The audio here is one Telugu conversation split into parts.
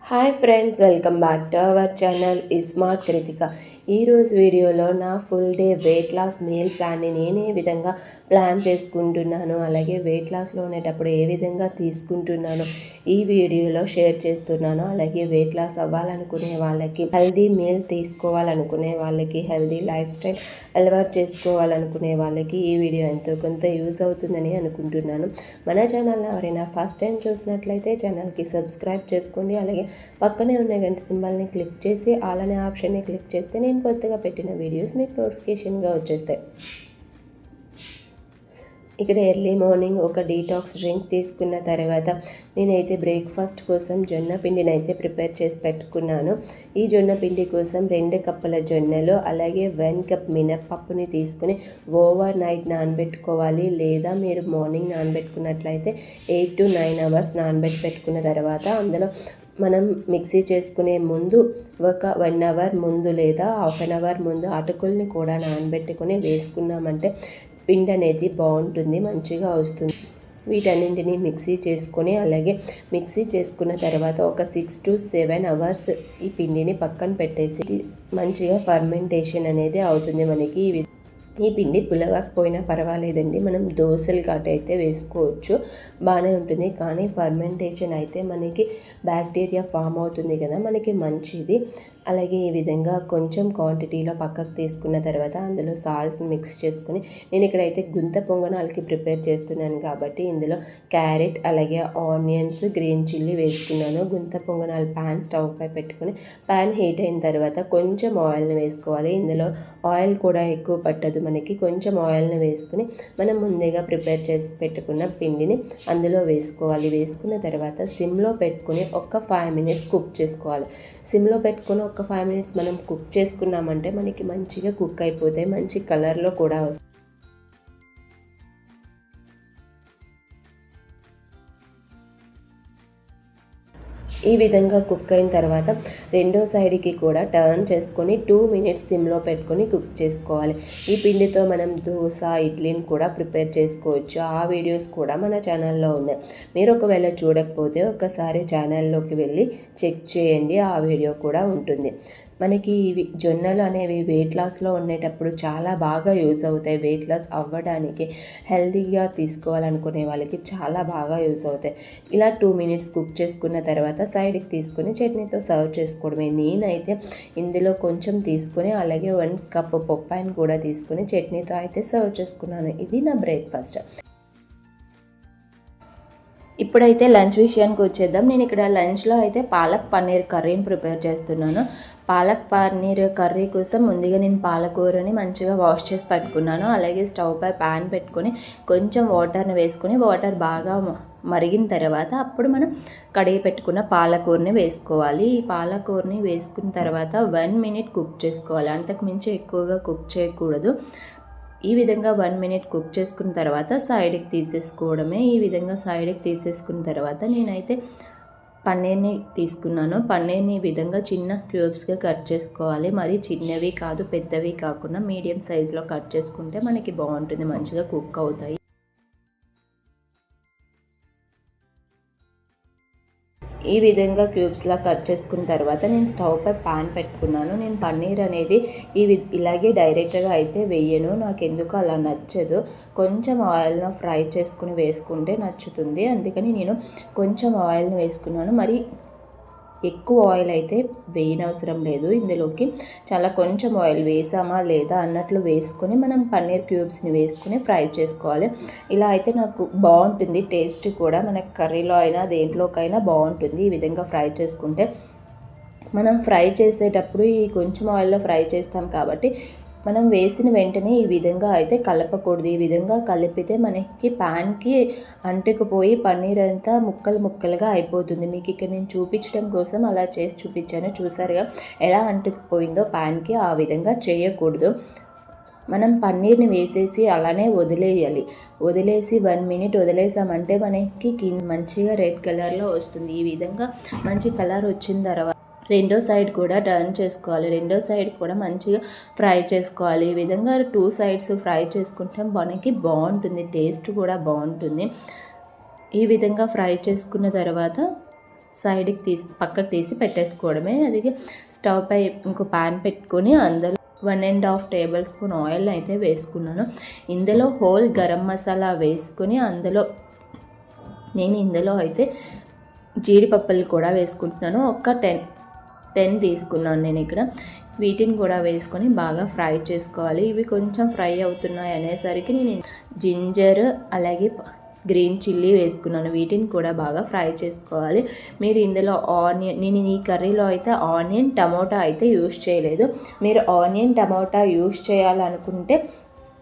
Hi friends, welcome back to our channel smart Kritika. ఈరోజు వీడియోలో నా full day weight loss meal ప్లాన్ని నేను ఏ విధంగా ప్లాన్ చేసుకుంటున్నాను, అలాగే వెయిట్ లాస్లో ఉండేటప్పుడు ఏ విధంగా తీసుకుంటున్నాను ఈ వీడియోలో షేర్ చేస్తున్నాను. అలాగే వెయిట్ లాస్ అవ్వాలనుకునే వాళ్ళకి, హెల్దీ మీల్ తీసుకోవాలనుకునే వాళ్ళకి, హెల్దీ లైఫ్ స్టైల్ అలవాటు చేసుకోవాలనుకునే వాళ్ళకి ఈ వీడియో ఎంతో కొంత యూజ్ అవుతుందని అనుకుంటున్నాను. మన ఛానల్ని ఎవరైనా ఫస్ట్ టైం చూసినట్లయితే ఛానల్కి సబ్స్క్రైబ్ చేసుకోండి. అలాగే పక్కనే ఉన్న గంట సింబల్ని క్లిక్ చేసి ఆల్ అనే ఆప్షన్ని క్లిక్ చేస్తే నేను కొత్తగా పెట్టిన వీడియోస్ మీకు నోటిఫికేషన్గా వచ్చేస్తాయి. ఇక్కడ ఎర్లీ మార్నింగ్ ఒక డీటాక్స్ డ్రింక్ తీసుకున్న తర్వాత నేనైతే బ్రేక్ఫాస్ట్ కోసం జొన్న పిండిని అయితే ప్రిపేర్ చేసి పెట్టుకున్నాను. ఈ జొన్న పిండి కోసం 2 కప్పుల జొన్నలు అలాగే 1 కప్ మినప్పప్పుని తీసుకుని ఓవర్ నైట్ నానబెట్టుకోవాలి. లేదా మీరు మార్నింగ్ నానబెట్టుకున్నట్లయితే 8 to 9 అవర్స్ నానబెట్టుకున్న తర్వాత అందులో మనం మిక్సీ చేసుకునే ముందు ఒక 1 అవర్ ముందు లేదా హాఫ్ అన్ అవర్ ముందు అటుకుల్ని కూడా నానబెట్టుకుని వేసుకున్నామంటే పిండి అనేది బాగుంటుంది, మంచిగా వస్తుంది. వీటన్నింటినీ మిక్సీ చేసుకొని అలాగే మిక్సీ చేసుకున్న తర్వాత ఒక 6 to 7 అవర్స్ ఈ పిండిని పక్కన పెట్టేసి మంచిగా ఫర్మెంటేషన్ అనేది అవుతుంది. మనకి ఈ పిండి పులవకపోయినా పర్వాలేదండి, మనం దోశలు గట్ట అయితే వేసుకోవచ్చు, బాగానే ఉంటుంది. కానీ ఫర్మెంటేషన్ అయితే మనకి బ్యాక్టీరియా ఫామ్ అవుతుంది కదా, మనకి మంచిది. అలాగే ఈ విధంగా కొంచెం క్వాంటిటీలో పక్కకు తీసుకున్న తర్వాత అందులో సాల్ట్ మిక్స్ చేసుకుని, నేను ఇక్కడైతే గుంత పొంగనాలకి ప్రిపేర్ చేస్తున్నాను కాబట్టి ఇందులో క్యారెట్ అలాగే ఆనియన్స్, గ్రీన్ చిల్లీ వేసుకున్నాను. గుంత పొంగనాలు ప్యాన్ స్టవ్ పై పెట్టుకుని ప్యాన్ హీట్ అయిన తర్వాత కొంచెం ఆయిల్ని వేసుకోవాలి. ఇందులో ఆయిల్ కూడా ఎక్కువ పట్టదు మనకి. కొంచెం ఆయిల్ని వేసుకుని మనం ముందుగా ప్రిపేర్ చేసి పెట్టుకున్న పిండిని అందులో వేసుకోవాలి. వేసుకున్న తర్వాత సిమ్లో పెట్టుకుని ఒక 5 minutes కుక్ చేసుకోవాలి. సిమ్లో పెట్టుకుని ఒక 5 minutes మనం కుక్ చేసుకున్నామంటే మనకి మంచిగా కుక్ అయిపోతాయి, మంచి కలర్లో కూడా వస్తాయి. ఈ విధంగా కుక్ అయిన తర్వాత రెండో సైడ్కి కూడా టర్న్ చేసుకొని 2 minutes సిమ్లో పెట్టుకొని కుక్ చేసుకోవాలి. ఈ పిండితో మనం దోశ, ఇడ్లీని కూడా ప్రిపేర్ చేసుకోవచ్చు. ఆ వీడియోస్ కూడా మన ఛానల్లో ఉన్నాయి. మీరు ఒకవేళ చూడకపోతే ఒకసారి ఛానల్లోకి వెళ్ళి చెక్ చేయండి, ఆ వీడియో కూడా ఉంటుంది. మనకి ఇవి జొన్నలు అనేవి వెయిట్ లాస్లో ఉండేటప్పుడు చాలా బాగా యూజ్ అవుతాయి. వెయిట్ లాస్ అవ్వడానికి, హెల్తీగా తీసుకోవాలనుకునే వాళ్ళకి చాలా బాగా యూజ్ అవుతాయి. ఇలా 2 minutes కుక్ చేసుకున్న తర్వాత సైడ్కి తీసుకొని చట్నీతో సర్వ్ చేసుకోవడమే. నేనైతే ఇందులో కొంచెం తీసుకొని అలాగే 1 cup పప్పాయిని కూడా తీసుకొని చట్నీతో అయితే సర్వ్ చేసుకున్నాను. ఇది నా బ్రేక్ఫాస్ట్. ఇప్పుడైతే లంచ్ విషయానికి వచ్చేద్దాం. నేను ఇక్కడ లంచ్లో అయితే పాలక్ పన్నీర్ కర్రీని ప్రిపేర్ చేస్తున్నాను. పాలక్ పన్నీర్ కర్రీ కోసం ముందుగా నేను పాలకూరని మంచిగా వాష్ చేసి పెట్టుకున్నాను. అలాగే స్టవ్ పై ప్యాన్ పెట్టుకొని కొంచెం వాటర్ని వేసుకొని వాటర్ బాగా మరిగిన తర్వాత అప్పుడు మనం కడిగి పెట్టుకున్న పాలకూరని వేసుకోవాలి. ఈ పాలకూరని వేసుకున్న తర్వాత 1 minute కుక్ చేసుకోవాలి, అంతకు మించి ఎక్కువగా కుక్ చేయకూడదు. ఈ విధంగా 1 minute కుక్ చేసుకున్న తర్వాత సైడ్కి తీసేసుకోవడమే. ఈ విధంగా సైడ్కి తీసేసుకున్న తర్వాత నేనైతే పన్నీర్ని తీసుకున్నాను. పన్నీర్ని ఈ విధంగా చిన్న క్యూబ్స్గా కట్ చేసుకోవాలి. మరి చిన్నవి కాదు, పెద్దవి కాకుండా మీడియం సైజులో కట్ చేసుకుంటే మనకి బాగుంటుంది, మంచిగా కుక్ అవుతాయి. ఈ విధంగా క్యూబ్స్లా కట్ చేసుకున్న తర్వాత నేను స్టవ్ పై ప్యాన్ పెట్టుకున్నాను. నేను పన్నీర్ అనేది ఇలాగే డైరెక్ట్గా అయితే వేయను, నాకు ఎందుకు అలా నచ్చదు. కొంచెం ఆయిల్ను ఫ్రై చేసుకుని వేసుకుంటే నచ్చుతుంది, అందుకని నేను కొంచెం ఆయిల్ని వేసుకున్నాను. మరి ఎక్కువ ఆయిల్ అయితే వేయనవసరం లేదు. ఇందులోకి చాలా కొంచెం ఆయిల్ వేసామా లేదా అన్నట్లు వేసుకొని మనం పన్నీర్ క్యూబ్స్ని వేసుకొని ఫ్రై చేసుకోవాలి. ఇలా అయితే నాకు బాగుంటుంది, టేస్ట్ కూడా మనకి కర్రీలో అయినా దేంట్లోకైనా బాగుంటుంది. ఈ విధంగా ఫ్రై చేసుకుంటే మనం ఫ్రై చేసేటప్పుడు ఈ కొంచెం ఆయిల్లో ఫ్రై చేస్తాం కాబట్టి మనం వేసిన వెంటనే ఈ విధంగా అయితే కలపకూడదు. ఈ విధంగా కలిపితే మనకి ప్యాన్కి అంటుకుపోయి పన్నీర్ అంతా ముక్కలు ముక్కలుగా అయిపోతుంది. మీకు ఇక్కడ నేను చూపించడం కోసం అలా చేసి చూపించాను, చూసారుగా ఎలా అంటుకుపోయిందో ప్యాన్కి. ఆ విధంగా చేయకూడదు. మనం పన్నీర్ని వేసేసి అలానే వదిలేయాలి. వదిలేసి 1 minute వదిలేసామంటే మనకి మంచిగా రెడ్ కలర్లో వస్తుంది. ఈ విధంగా మంచి కలర్ వచ్చిన తర్వాత రెండో సైడ్ కూడా టర్న్ చేసుకోవాలి. రెండో సైడ్ కూడా మంచిగా ఫ్రై చేసుకోవాలి. ఈ విధంగా 2 sides ఫ్రై చేసుకుంటే మనకి బాగుంటుంది, టేస్ట్ కూడా బాగుంటుంది. ఈ విధంగా ఫ్రై చేసుకున్న తర్వాత సైడ్కి పక్కకు తీసి పెట్టేసుకోవడమే. అది స్టవ్ పై ఇంకో ప్యాన్ పెట్టుకొని అందులో 1.5 టేబుల్ స్పూన్ ఆయిల్ అయితే వేసుకున్నాను. ఇందులో హోల్ గరం మసాలా వేసుకొని ఇందులో అయితే జీడిపప్పులు కూడా వేసుకుంటున్నాను. ఒక 10 తీసుకున్నాను నేను ఇక్కడ. వీటిని కూడా వేసుకొని బాగా ఫ్రై చేసుకోవాలి. ఇవి కొంచెం ఫ్రై అవుతున్నాయి అనేసరికి నేను జింజర్ అలాగే గ్రీన్ చిల్లీ వేసుకున్నాను. వీటిని కూడా బాగా ఫ్రై చేసుకోవాలి. మీరు ఇందులో నేను ఈ కర్రీలో అయితే ఆనియన్ టమోటా అయితే యూస్ చేయలేదు. మీరు ఆనియన్ టమోటా యూస్ చేయాలనుకుంటే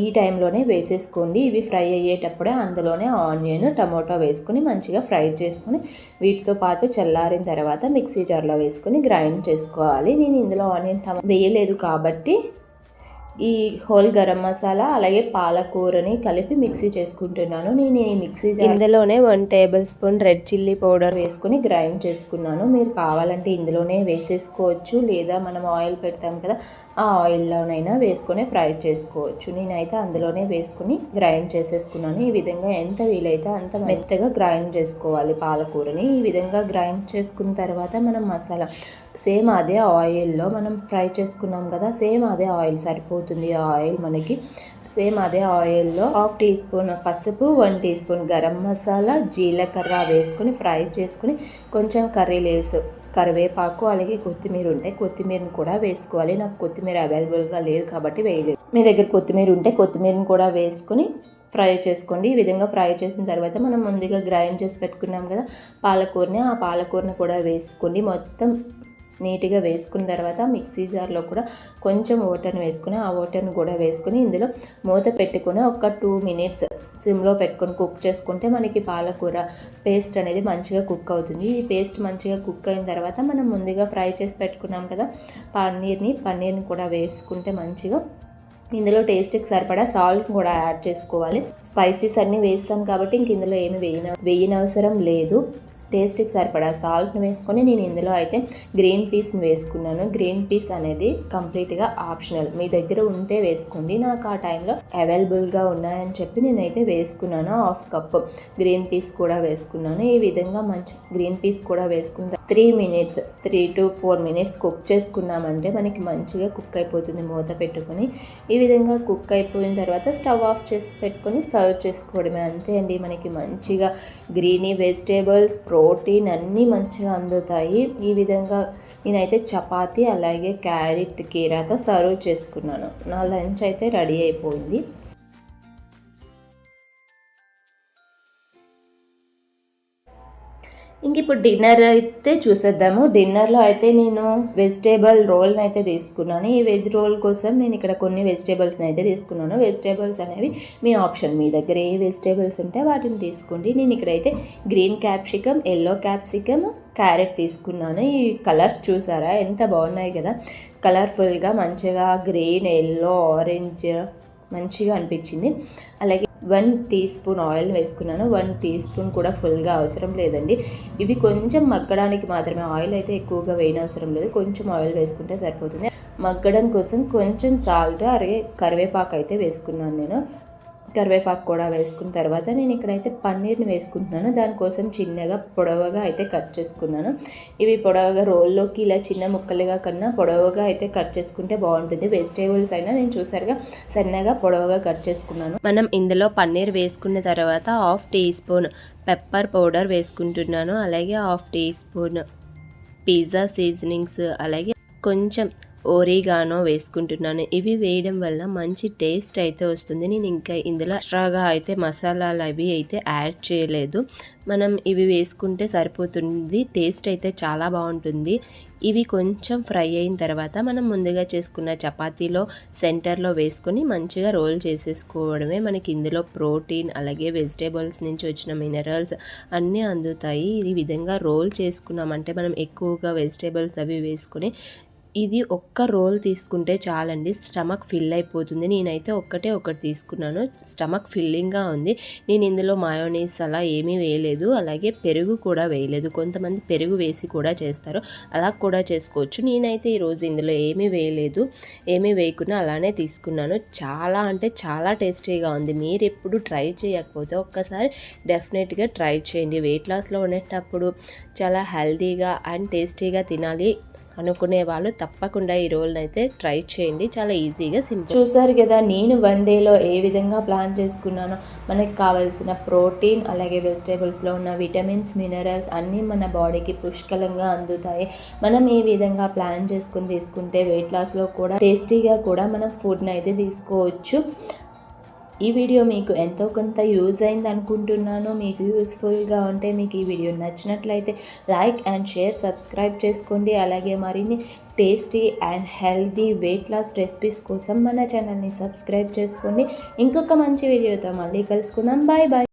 ఈ టైంలోనే వేసేసుకోండి. ఇవి ఫ్రై అయ్యేటప్పుడే అందులోనే ఆనియన్ టమోటా వేసుకొని మంచిగా ఫ్రై చేసుకొని వీటితో పాటు చల్లారిన తర్వాత మిక్సీ జార్లో వేసుకొని గ్రైండ్ చేసుకోవాలి. నేను ఇందులో ఆనియన్ టమోటా వేయలేదు కాబట్టి ఈ హోల్ గరం మసాలా అలాగే పాలకూరని కలిపి మిక్సీ చేసుకుంటున్నాను. నేను ఈ మిక్సీ ఇందులోనే 1 table spoon red chilli powder వేసుకొని గ్రైండ్ చేసుకున్నాను. మీరు కావాలంటే ఇందులోనే వేసేసుకోవచ్చు, లేదా మనం ఆయిల్ పెడతాం కదా ఆ ఆయిల్లోనైనా వేసుకొని ఫ్రై చేసుకోవచ్చు. నేనైతే అందులోనే వేసుకుని గ్రైండ్ చేసేసుకున్నాను. ఈ విధంగా ఎంత వీలైతే అంత మెత్తగా గ్రైండ్ చేసుకోవాలి పాలకూరని. ఈ విధంగా గ్రైండ్ చేసుకున్న తర్వాత మనం మసాలా సేమ్ అదే ఆయిల్లో మనం ఫ్రై చేసుకున్నాం కదా, సేమ్ అదే ఆయిల్ సరిపోతుంది. ఆ ఆయిల్ మనకి సేమ్ అదే ఆయిల్లో 1/2 టీ స్పూన్ పసుపు, 1 టీ స్పూన్ గరం మసాలా, జీలకర్ర వేసుకొని ఫ్రై చేసుకుని కొంచెం కర్రీ లీవ్స్, కరివేపాకు అలాగే కొత్తిమీర ఉంటే కొత్తిమీరని కూడా వేసుకోవాలి. నాకు కొత్తిమీర అవైలబుల్గా లేదు కాబట్టి వేయలేదు. మీ దగ్గర కొత్తిమీర ఉంటే కొత్తిమీరని కూడా వేసుకొని ఫ్రై చేసుకోండి. ఈ విధంగా ఫ్రై చేసిన తర్వాత మనం ముందుగా గ్రైండ్ చేసి పెట్టుకున్నాం కదా పాలకూరని, ఆ పాలకూరని కూడా వేసుకోండి. మొత్తం నీట్గా వేసుకున్న తర్వాత మిక్సీ జార్లో కూడా కొంచెం వాటర్ని వేసుకుని ఆ వాటర్ని కూడా వేసుకుని ఇందులో మూత పెట్టుకుని ఒక 2 మినిట్స్ సిమ్లో పెట్టుకొని కుక్ చేసుకుంటే మనకి పాలకూర పేస్ట్ అనేది మంచిగా కుక్ అవుతుంది. ఈ పేస్ట్ మంచిగా కుక్ అయిన తర్వాత మనం ముందుగా ఫ్రై చేసి పెట్టుకున్నాం కదా పన్నీర్ని కూడా వేసుకుంటే మంచిగా ఇందులో టేస్ట్కి సరిపడా సాల్ట్ కూడా యాడ్ చేసుకోవాలి. స్పైసీస్ అన్నీ వేస్తాం కాబట్టి ఇంక ఇందులో ఏమి వేయనవసరం లేదు. టేస్ట్కి సరిపడా సాల్ట్ని వేసుకొని నేను ఇందులో అయితే గ్రీన్ పీస్ని వేసుకున్నాను. గ్రీన్ పీస్ అనేది కంప్లీట్గా ఆప్షనల్, మీ దగ్గర ఉంటే వేసుకోండి. నాకు ఆ టైంలో అవైలబుల్గా ఉన్నాయని చెప్పి నేనైతే వేసుకున్నాను. 1/2 కప్ గ్రీన్ పీస్ కూడా వేసుకున్నాను. ఈ విధంగా మంచి గ్రీన్ పీస్ కూడా వేసుకున్న 3 to 4 మినిట్స్ కుక్ చేసుకున్నామంటే మనకి మంచిగా కుక్ అయిపోతుంది మూత పెట్టుకొని. ఈ విధంగా కుక్ అయిపోయిన తర్వాత స్టవ్ ఆఫ్ చేసి పెట్టుకొని సర్వ్ చేసుకోవడమే, అంతే అండి. మనకి మంచిగా గ్రీనీ వెజిటేబుల్స్, ప్రోటీన్ అన్నీ మంచిగా అందుతాయి. ఈ విధంగా నేనైతే చపాతీ అలాగే క్యారెట్ కీరాతో సర్వ్ చేసుకున్నాను. నా లంచ్ అయితే రెడీ అయిపోయింది. ఇంక ఇప్పుడు డిన్నర్ అయితే చూసేద్దాము. డిన్నర్లో అయితే నేను వెజిటేబుల్ రోల్ని అయితే తీసుకున్నాను. ఈ వెజ్ రోల్ కోసం నేను ఇక్కడ కొన్ని వెజిటేబుల్స్ని అయితే తీసుకున్నాను. వెజిటేబుల్స్ అనేవి మీ ఆప్షన్, మీ దగ్గర ఏ వెజిటేబుల్స్ ఉంటే వాటిని తీసుకోండి. నేను ఇక్కడైతే green capsicum, yellow capsicum, carrot తీసుకున్నాను. ఈ కలర్స్ చూసారా ఎంత బాగున్నాయి కదా, కలర్ఫుల్గా మంచిగా గ్రీన్, ఎల్లో, ఆరెంజ్ మంచిగా అనిపించింది. అలాగే 1 టీ స్పూన్ ఆయిల్ వేసుకున్నాను. 1 టీ స్పూన్ కూడా ఫుల్గా అవసరం లేదండి. ఇవి కొంచెం మగ్గడానికి మాత్రమే, ఆయిల్ అయితే ఎక్కువగా వేయనవసరం లేదు. కొంచెం ఆయిల్ వేసుకుంటే సరిపోతుంది. మగ్గడం కోసం కొంచెం సాల్ట్ అలాగే కరివేపాకు అయితే వేసుకున్నాను నేను. కరివేపాకు కూడా వేసుకున్న తర్వాత నేను ఇక్కడైతే పన్నీర్ని వేసుకుంటున్నాను. దానికోసం చిన్నగా పొడవుగా అయితే కట్ చేసుకున్నాను. ఇవి పొడవుగా రోల్లోకి ఇలా చిన్న ముక్కలుగా కన్నా పొడవుగా అయితే కట్ చేసుకుంటే బాగుంటుంది. వెజిటేబుల్స్ అయినా నేను చూసారుగా సన్నగా పొడవుగా కట్ చేసుకున్నాను. మనం ఇందులో పన్నీర్ వేసుకున్న తర్వాత 1/2 టీ స్పూన్ పెప్పర్ పౌడర్ వేసుకుంటున్నాను. అలాగే 1/2 టీ స్పూన్ పిజ్జా సీజనింగ్స్, అలాగే కొంచెం ఓరిగానో వేసుకుంటున్నాను. ఇవి వేయడం వల్ల మంచి టేస్ట్ అయితే వస్తుంది. నేను ఇంకా ఇందులో ఎక్స్ట్రాగా అయితే మసాలాలు అవి అయితే యాడ్ చేయలేదు. మనం ఇవి వేసుకుంటే సరిపోతుంది. టేస్ట్ అయితే చాలా బాగుంటుంది. ఇవి కొంచెం ఫ్రై అయిన తర్వాత మనం ముందుగా చేసుకున్న చపాతీలో సెంటర్లో వేసుకొని మంచిగా రోల్ చేసేసుకోవడమే. మనకి ఇందులో ప్రోటీన్ అలాగే వెజిటేబుల్స్ నుంచి వచ్చిన మినరల్స్ అన్నీ అందుతాయి. ఈ విధంగా రోల్ చేసుకున్నామంటే మనం ఎక్కువగా వెజిటేబుల్స్ అవి వేసుకొని ఇది ఒక్క రోల్ తీసుకుంటే చాలండి, స్టమక్ ఫిల్ అయిపోతుంది. నేనైతే ఒకటి తీసుకున్నాను, స్టమక్ ఫిల్లింగ్గా ఉంది. నేను ఇందులో మయోనీస్ అలా ఏమీ వేయలేదు, అలాగే పెరుగు కూడా వేయలేదు. కొంతమంది పెరుగు వేసి కూడా చేస్తారు, అలా కూడా చేసుకోవచ్చు. నేనైతే ఈరోజు ఇందులో ఏమీ వేయలేదు, ఏమీ వేయకుండా అలానే తీసుకున్నాను. చాలా అంటే చాలా టేస్టీగా ఉంది. మీరు ఎప్పుడు ట్రై చేయకపోతే ఒక్కసారి డెఫినెట్గా ట్రై చేయండి. వెయిట్ లాస్లో ఉండేటప్పుడు చాలా హెల్తీగా అండ్ టేస్టీగా తినాలి అనుకునే వాళ్ళు తప్పకుండా ఈ రోల్ని అయితే ట్రై చేయండి. చాలా ఈజీగా సింపుల్. చూసారు కదా నేను వన్ డేలో ఏ విధంగా ప్లాన్ చేసుకున్నానో. మనకి కావాల్సిన ప్రోటీన్ అలాగే వెజిటేబుల్స్లో ఉన్న విటమిన్స్, మినరల్స్ అన్నీ మన బాడీకి పుష్కలంగా అందుతాయి. మనం ఈ విధంగా ప్లాన్ చేసుకుని తీసుకుంటే వెయిట్ లాస్లో కూడా టేస్టీగా కూడా మనం ఫుడ్ని అయితే తీసుకోవచ్చు. ఈ వీడియో మీకు ఎంతో కొంత యూజ్ అయింది అనుకుంటున్నాను. మీకు యూస్ఫుల్గా ఉంటే, మీకు ఈ వీడియో నచ్చినట్లయితే లైక్ అండ్ షేర్, సబ్స్క్రైబ్ చేసుకోండి. అలాగే మరిన్ని tasty and healthy weight loss recipes కోసం మన ఛానల్ని సబ్స్క్రైబ్ చేసుకోండి. ఇంకొక మంచి వీడియోతో మళ్ళీ కలుసుకుందాం. Bye bye.